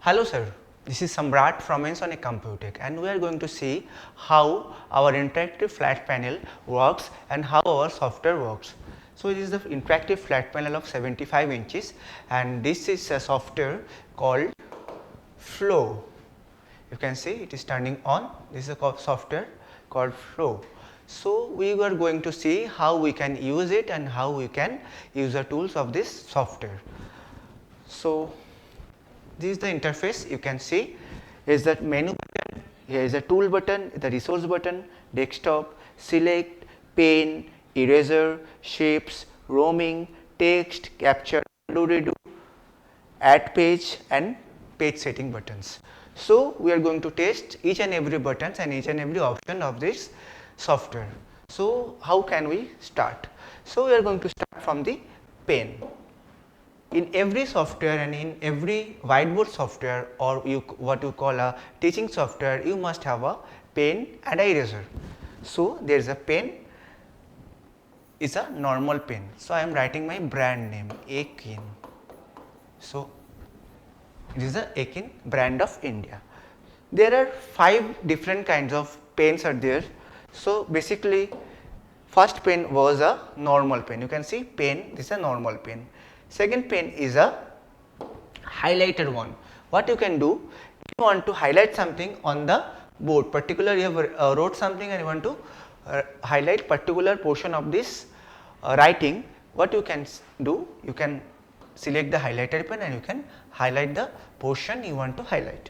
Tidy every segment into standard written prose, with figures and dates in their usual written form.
Hello sir, this is Samrat from Ensonic Computec and we are going to see how our interactive flat panel works and how our software works. So, it is the interactive flat panel of 75 inches and this is a software called Flow. You can see it is turning on. This is a software called Flow. So, we are going to see how we can use it and how we can use the tools of this software. So, this is the interface. You can see is that menu button, here is a tool button, the resource button, desktop, select, pen, eraser, shapes, roaming, text, capture, undo, redo, add page and page setting buttons. So, we are going to test each and every buttons and each and every option of this software. So, how can we start? So, we are going to start from the pen. In every software and in every whiteboard software or what you call a teaching software, you must have a pen and a eraser. So, there is a pen, is a normal pen. So, I am writing my brand name Ekin. So, it is a Ekin brand of India. There are 5 different kinds of pens are there. So, basically first pen was a normal pen. You can see pen, this is a normal pen. Second pen is a highlighter one. What you can do, if you want to highlight something on the board, particularly you have wrote something and you want to highlight particular portion of this writing, what you can do, you can select the highlighter pen and you can highlight the portion you want to highlight.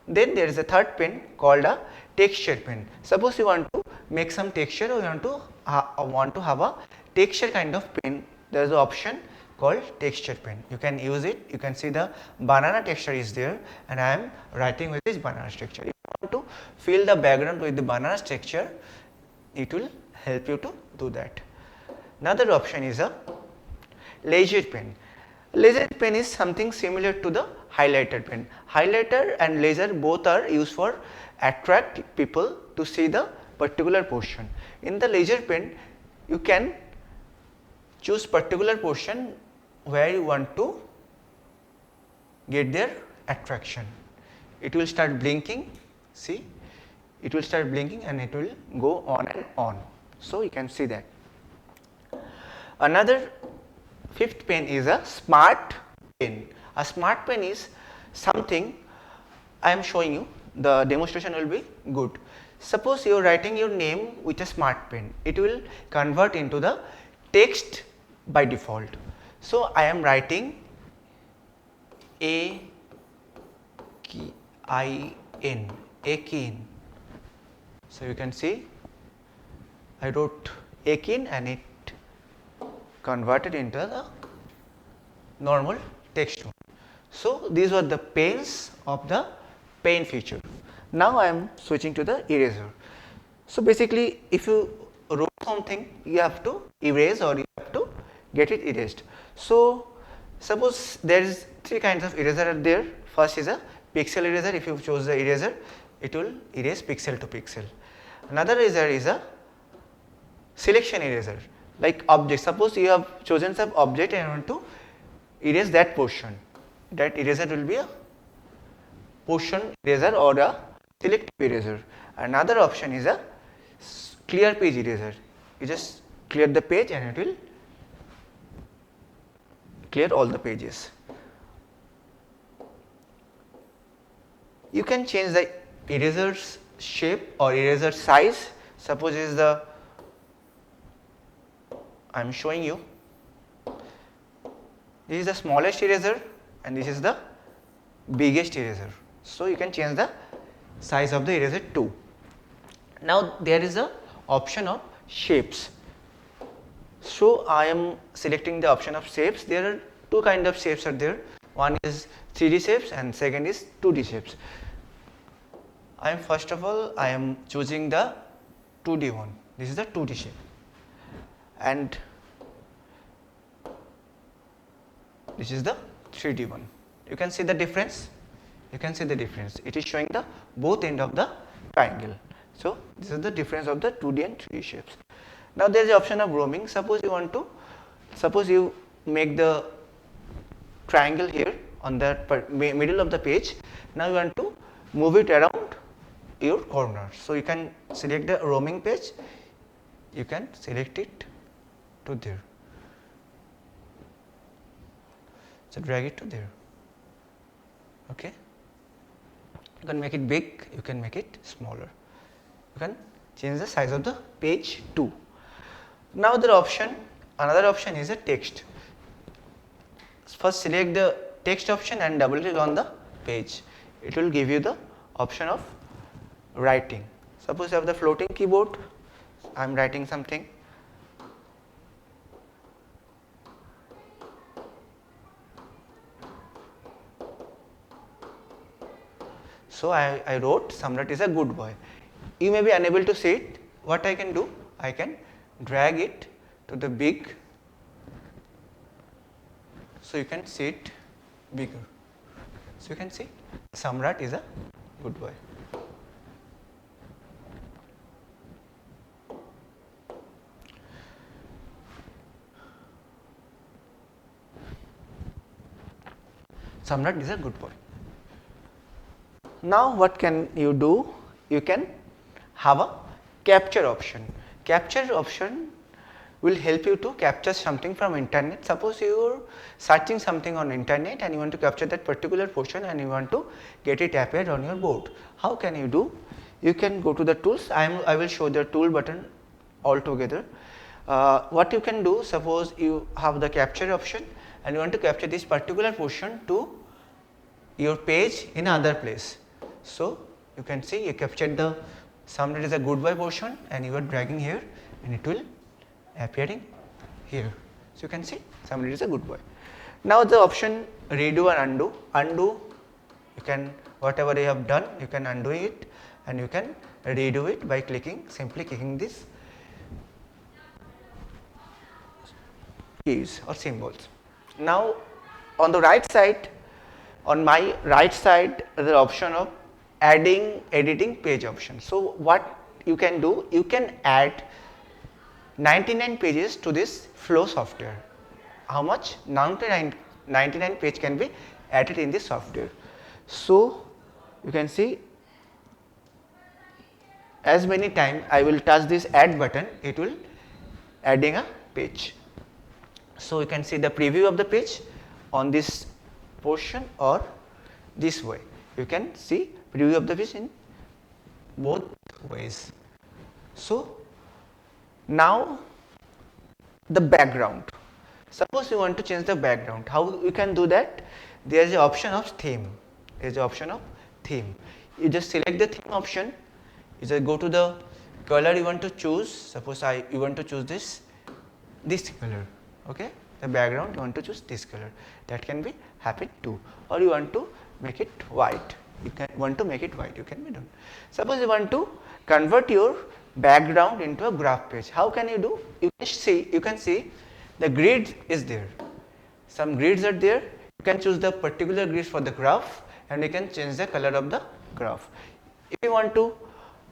Then there is a third pen called a texture pen. Suppose you want to make some texture or you want to have a texture kind of pen, there is an option called texture pen. You can use it, you can see the banana texture is there and I am writing with this banana texture. If you want to fill the background with the banana texture, it will help you to do that. Another option is a laser pen. Laser pen is something similar to the highlighter pen. Highlighter and laser both are used for attract people to see the particular portion. In the laser pen, you can choose particular portion where you want to get their attraction. It will start blinking, see, it will start blinking and it will go on and on. So, you can see that. Another fifth pen is a smart pen. A smart pen is something I am showing you, the demonstration will be good. Suppose you are writing your name with a smart pen, it will convert into the text by default. So, I am writing A-I-N, Ekin. So, you can see I wrote Ekin and it converted into the normal text one. So, these were the pens of the pen feature. Now, I am switching to the eraser. So, basically if you wrote something, you have to erase or you have to get it erased. So, suppose there is 3 kinds of eraser are there. First is a pixel eraser. If you choose the eraser, it will erase pixel to pixel. Another eraser is a selection eraser, like object. Suppose you have chosen some object and you want to erase that portion. That eraser will be a portion eraser or a selective eraser. Another option is a clear page eraser. You just clear the page and it will clear all the pages. You can change the eraser's shape or eraser size. Suppose is the I am showing you, this is the smallest eraser and this is the biggest eraser. So, you can change the size of the eraser too. Now, there is a option of shapes. So, I am selecting the option of shapes. There are 2 kinds of shapes are there. One is 3D shapes and second is 2D shapes. I am first of all I am choosing the 2D one. This is the 2D shape and this is the 3D one. You can see the difference. You can see the difference. It is showing the both end of the triangle. So, this is the difference of the 2D and 3D shapes. Now, there is the option of roaming. Suppose you make the triangle here on the middle of the page. Now you want to move it around your corner. So you can select the roaming page, you can select it to there. So drag it to there. Okay. You can make it big, you can make it smaller. You can change the size of the page too. Now another option is a text. First select the text option and double click on the page. It will give you the option of writing. Suppose you have the floating keyboard, I am writing something. So I wrote Samrat is a good boy. You may be unable to see it. What I can do? I can drag it to the big, so you can see it bigger. So you can see Samrat is a good boy. Samrat is a good boy. Now what can you do? You can have a capture option. Capture option will help you to capture something from internet. Suppose you are searching something on internet and you want to capture that particular portion and you want to get it appear on your board. How can you do? You can go to the tools. I will show the tool button altogether. What you can do, suppose you have the capture option and you want to capture this particular portion to your page in another place. So you can see you captured the Samrat is a good boy portion and you are dragging here and it will appearing here. So you can see Samrat is a good boy. Now the option redo and undo. Undo, you can whatever you have done you can undo it and you can redo it by simply clicking this keys or symbols. Now on the right side, on my right side the option of editing page option. So what you can do, you can add 99 pages to this flow software. How much? 99 page can be added in this software. So you can see as many times I will touch this add button, it will adding a page. So you can see the preview of the page on this portion or this way. You can see preview of the page in both ways. So now the background. Suppose you want to change the background. How you can do that? There is an option of theme. There is an option of theme. You just select the theme option. You just go to the color you want to choose. Suppose you want to choose this color. Okay, the background you want to choose this color. That can be happen too. Or you want to make it white. You can want to make it white. You can be done. Suppose you want to convert your background into a graph page. How can you do? You can see the grid is there. Some grids are there. You can choose the particular grids for the graph and you can change the color of the graph. If you want to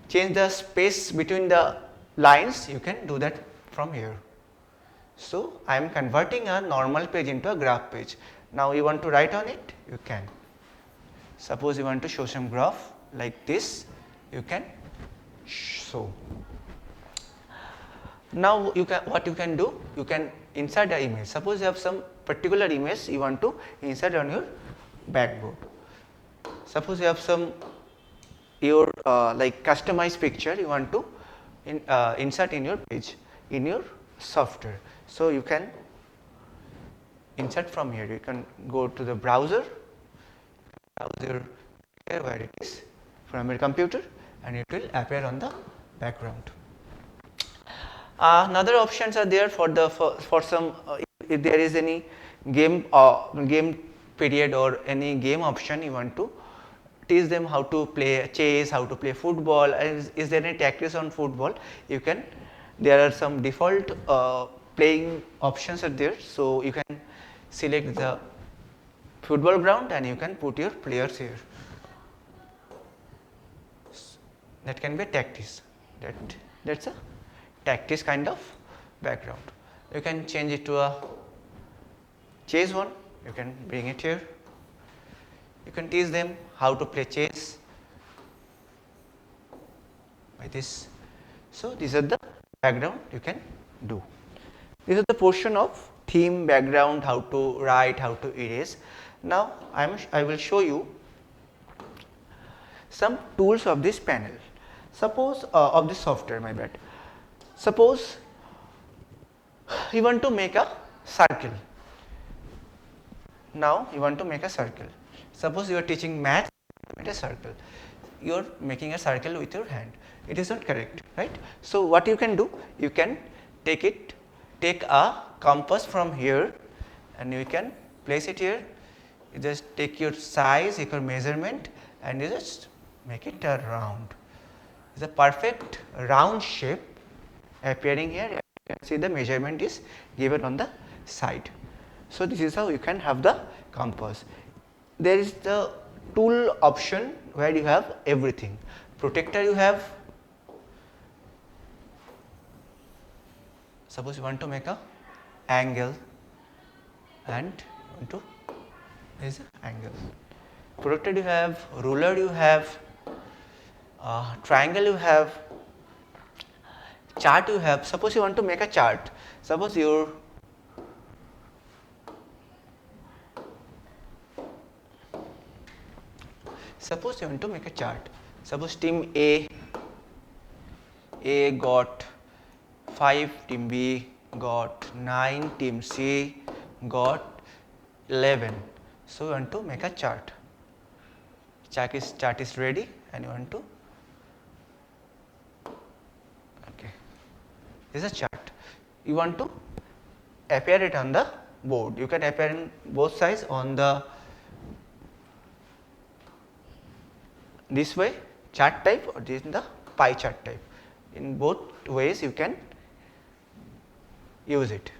change the space between the lines, you can do that from here. So I am converting a normal page into a graph page. Now you want to write on it, you can. Suppose you want to show some graph like this, you can show. Now what you can do, you can insert the image. Suppose you have some particular image you want to insert on your backboard. Suppose you have some your like customized picture you want to insert in your page in your software. So you can insert from here. You can go to the browser here where it is from your computer and it will appear on the background. Another options are there for some if there is any game period or any game option you want to teach them how to play chess, how to play football. Is there any tactics on football? You can. There are some default playing options are there. So you can select the football ground and you can put your players here. That can be tactics. That's a tactics kind of background. You can change it to a chase one. You can bring it here. You can teach them how to play chess by this. So, these are the background you can do. This is the portion of theme, background, how to write, how to erase. Now, I will show you some tools of this panel. Suppose of this software, my bad. Suppose you want to make a circle. Now you want to make a circle. Suppose you are teaching math, make a circle. You are making a circle with your hand. It is not correct, right? So what you can do? You can take a compass from here, and you can place it here. You just take your size, take your measurement, and you just make it a round. It's a perfect round shape appearing here. You can see the measurement is given on the side. So this is how you can have the compass. There is the tool option where you have everything. Protector you have. Suppose you want to make a angle, and want to this is angle. Protector you have, ruler you have, triangle you have, chart you have. Suppose you want to make a chart. Suppose you want to make a chart. Suppose team A got 5, team B got 9, team C got 11. So you want to make a chart. Chart is ready, and you want to this is a chart. You want to appear it on the board. You can appear in both sides on the this way chart type, or this in the pie chart type. In both ways you can use it.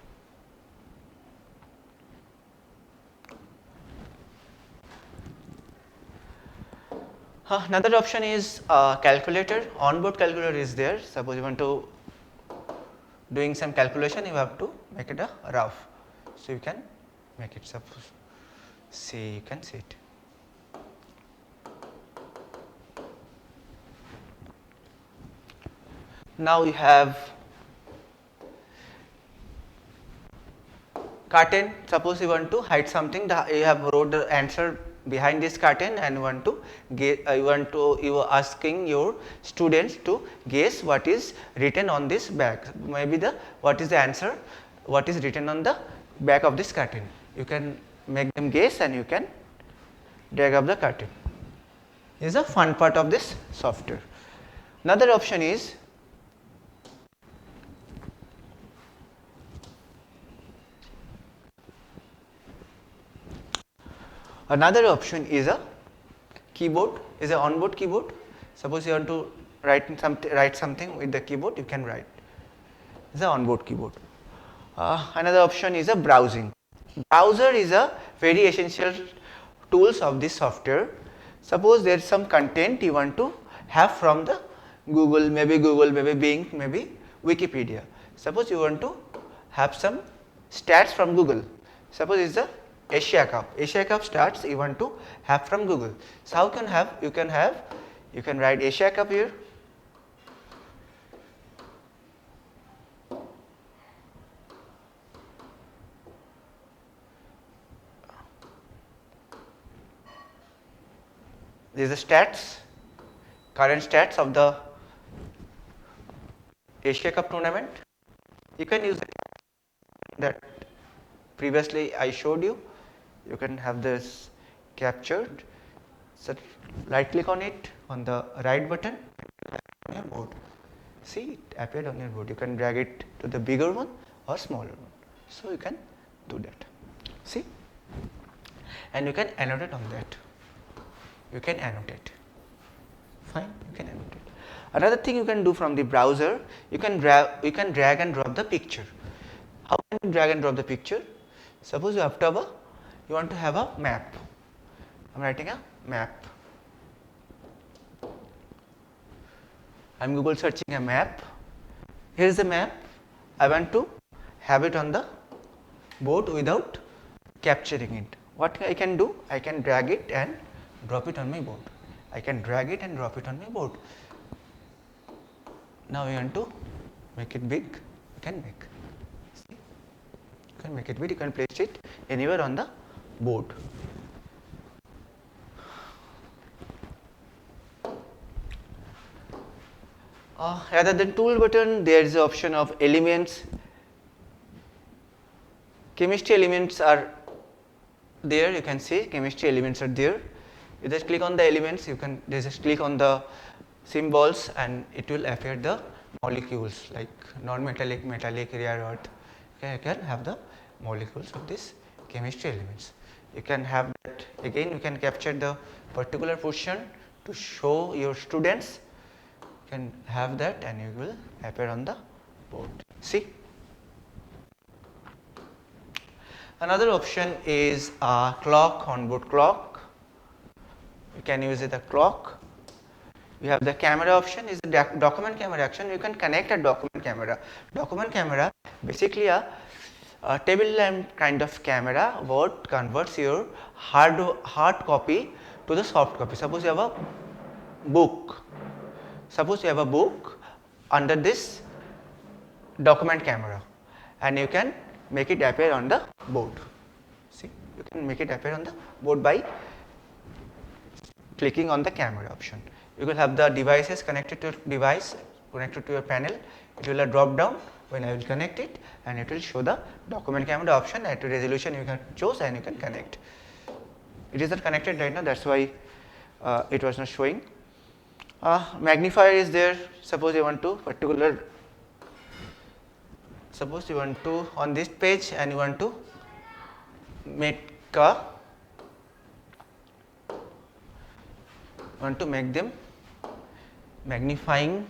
Another option is calculator. Onboard calculator is there. Suppose you want to doing some calculation, you have to make it a rough. So you can make it. Suppose see, you can see it. Now you have curtain. Suppose you want to hide something, you have wrote the answer behind this curtain, and want to get you are asking your students to guess what is written on this back. Maybe what is the answer, what is written on the back of this curtain. You can make them guess, and you can drag up the curtain. This is a fun part of this software. Another option is a keyboard, is an onboard keyboard. Suppose you want to write something with the keyboard, you can write. It's an onboard keyboard. Another option is a browsing. Browser is a very essential tools of this software. Suppose there is some content you want to have from the Google, maybe Bing, maybe Wikipedia. Suppose you want to have some stats from Google. Suppose it's a Asia Cup stats you want to have from Google. So how can have? You can write Asia Cup here. These are stats, current stats of the Asia Cup tournament. You can use that previously I showed you. You can have this captured. So right click on it on the right button on your board. See, it appeared on your board. You can drag it to the bigger one or smaller one. So you can do that. See, and you can annotate on that. You can annotate. Fine, you can annotate. Another thing you can do from the browser, you can drag and drop the picture. How can you drag and drop the picture? Suppose you want to have a map. I am writing a map. I am Google searching a map. Here is the map. I want to have it on the board without capturing it. What I can do? I can drag it and drop it on my board. I can drag it and drop it on my board. Now we want to make it big, you can make. See? You can make it big, you can place it anywhere on the board. Rather than tool button, there is the option of elements. Chemistry elements are there, you can see chemistry elements are there. You just click on the elements, you can just click on the symbols and it will appear the molecules like non-metallic, metallic, rare earth. Okay, you can have the molecules of these chemistry elements. You can have that again, you can capture the particular portion to show your students. You can have that and you will appear on the board. See? Another option is a clock, onboard clock. You can use it a clock. You have the camera option, is the document camera action. You can connect a document camera. Document camera basically a table lamp kind of camera what converts your hard copy to the soft copy. Suppose you have a book. Suppose you have a book under this document camera and you can make it appear on the board. See, you can make it appear on the board by clicking on the camera option. You will have the devices connected to your device, connected to your panel. It will drop down when I will connect it and it will show the document camera option at a resolution you can choose and you can connect. It is not connected right now, that's why it was not showing. Magnifier is there. Suppose you want to on this page and you want to make them magnifying,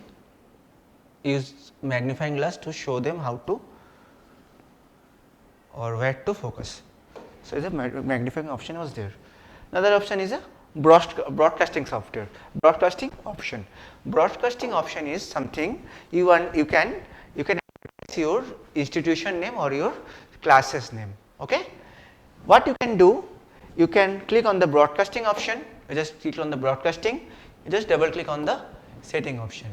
use magnifying glass to show them how to or where to focus. So the magnifying option was there. Another option is a broadcasting software. Broadcasting option. Broadcasting option is something you can your institution name or your classes name. Okay. What you can do, you can click on the broadcasting option. You just click on the broadcasting. You just double click on the setting option.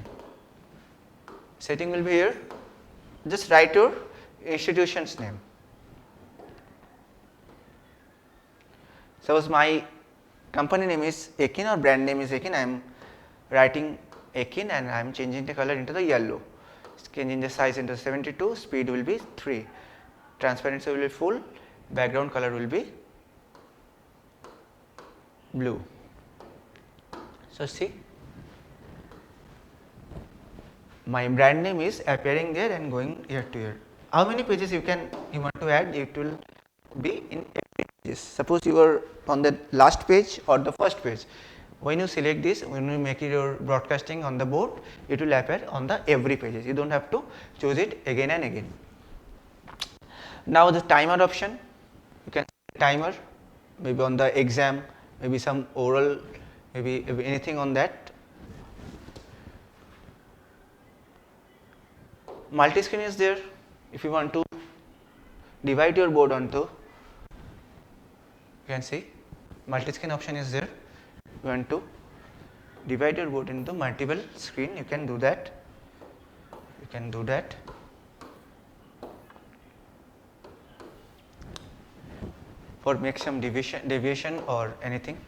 Setting will be here. Just write your institution's name. Suppose my company name is Ekin or brand name is Ekin. I am writing Ekin and I am changing the color into the yellow. Changing the size into 72. Speed will be 3. Transparency will be full. Background color will be blue. So see, my brand name is appearing there and going here to here. How many pages you want to add? It will be in every page. Suppose you are on the last page or the first page. When you select this, when you make it your broadcasting on the board, it will appear on the every pages. You don't have to choose it again and again. Now the timer option, you can set timer, maybe on the exam, maybe some oral, maybe anything on that. Multi-screen is there. If you want to divide your board onto, you can see multi-screen option is there. You want to divide your board into multiple screen, you can do that. You can do that. Or make some deviation or anything.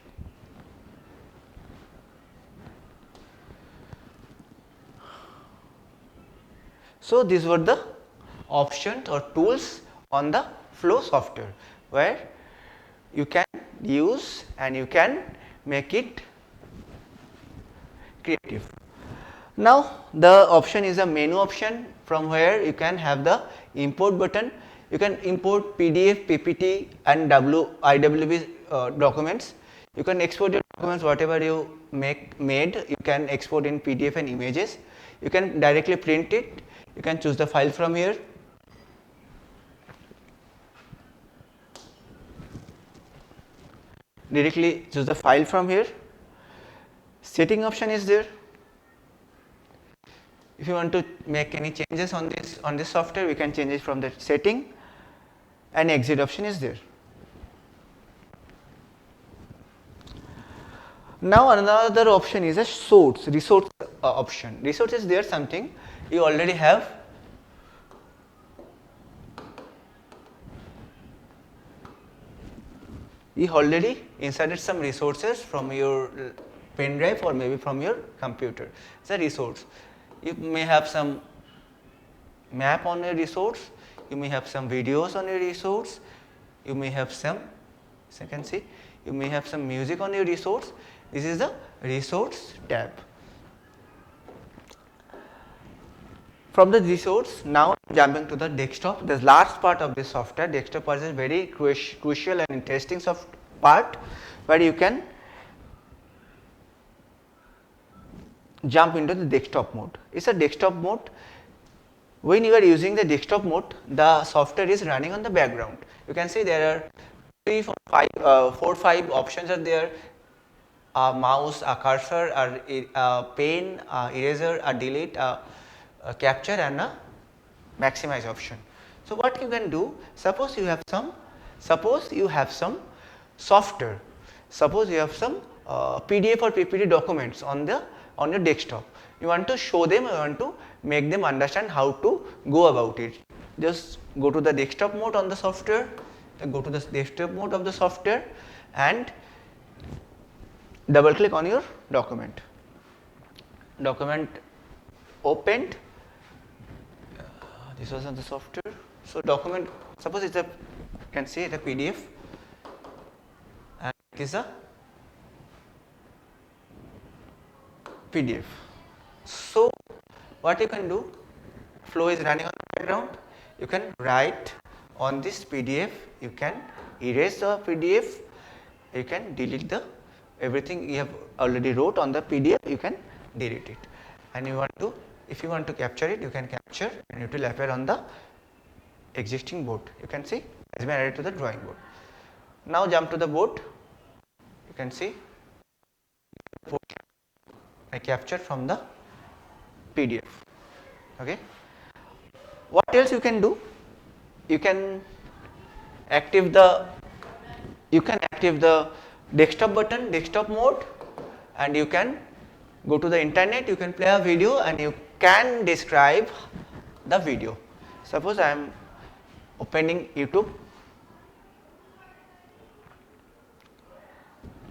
So these were the options or tools on the Flow software where you can use and you can make it creative. Now the option is a menu option from where you can have the import button. You can import PDF, PPT and IWB documents. You can export your documents whatever you made. You can export in PDF and images. You can directly print it. You can choose the file from here. Directly choose the file from here. Setting option is there. If you want to make any changes on this software, we can change it from the setting, and exit option is there. Now another option is a resource option. Resource is there something you already have. You already inserted some resources from your pen drive or maybe from your computer. It's a resource. You may have some map on your resource, you may have some videos on your resource, you may have some, as you can see, you may have some music on your resource. This is the resource tab. From the resource, now jumping to the desktop. The last part of this software, desktop is a very crucial and interesting part where you can jump into the desktop mode. It's a desktop mode. When you are using the desktop mode, the software is running on the background. You can see there are 3, 4, 5 options are there. A mouse, a cursor, a pen, a eraser, a delete, a capture, and a maximize option. So what you can do, suppose you have some software, suppose you have some PDF or PPT documents on your desktop. You want to show them, you want to make them understand how to go about it. Just go to the desktop mode on the software, go to the desktop mode of the software and double click on your document. Document opened. This was on the software. So document, suppose it's a, you can see it's a PDF and it is a PDF. So what you can do, flow is running on the background, you can write on this PDF, you can erase the PDF, you can delete the everything you have already wrote on the PDF, you can delete it. And you want to, if you want to capture it, you can capture and it will appear on the existing board. You can see it has been added to the drawing board. Now jump to the board, you can see I captured from the PDF. Okay. What else you can do? You can active the desktop button, desktop mode, and you can go to the internet, you can play a video and you can describe the video. Suppose I am opening YouTube.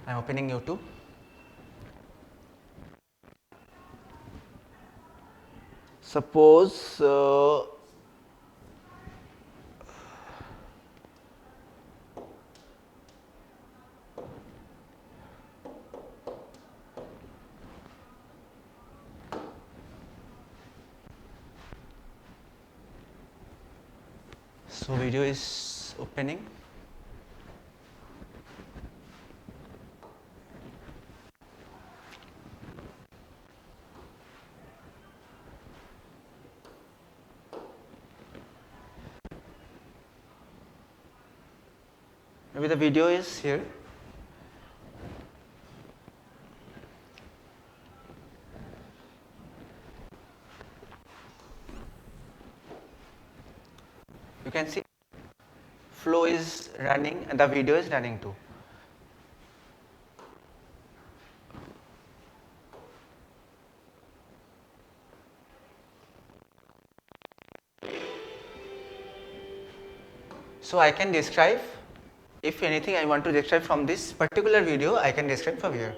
I am opening YouTube. Suppose so video is opening. Maybe the video is here. You can see flow is running and the video is running too. So I can describe, if anything I want to describe from this particular video, I can describe from here.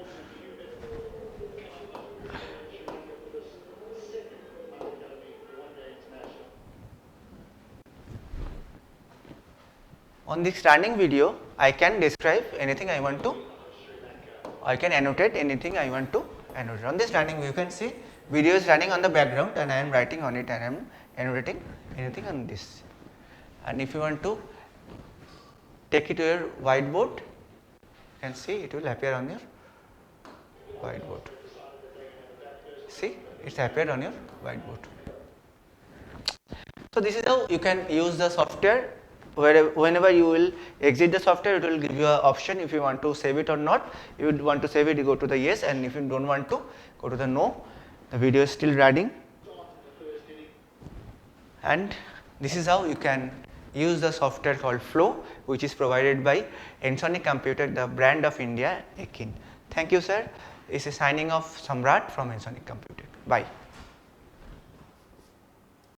On this running video, I can describe anything I want to, I can annotate anything I want to annotate. On this running, you can see video is running on the background and I am writing on it and I am annotating anything on this. And if you want to take it to your whiteboard, you can see it will appear on your whiteboard. See, it's appeared on your whiteboard. So this is how you can use the software. Whenever you will exit the software, it will give you an option if you want to save it or not. If you want to save it, you go to the yes, and if you don't want to, go to the no. The video is still running. And this is how you can use the software called Flow, which is provided by Ensoniq Computer, the brand of India, Ekin. Thank you, sir. This is signing off Samrat from Ensonic Computing. Bye.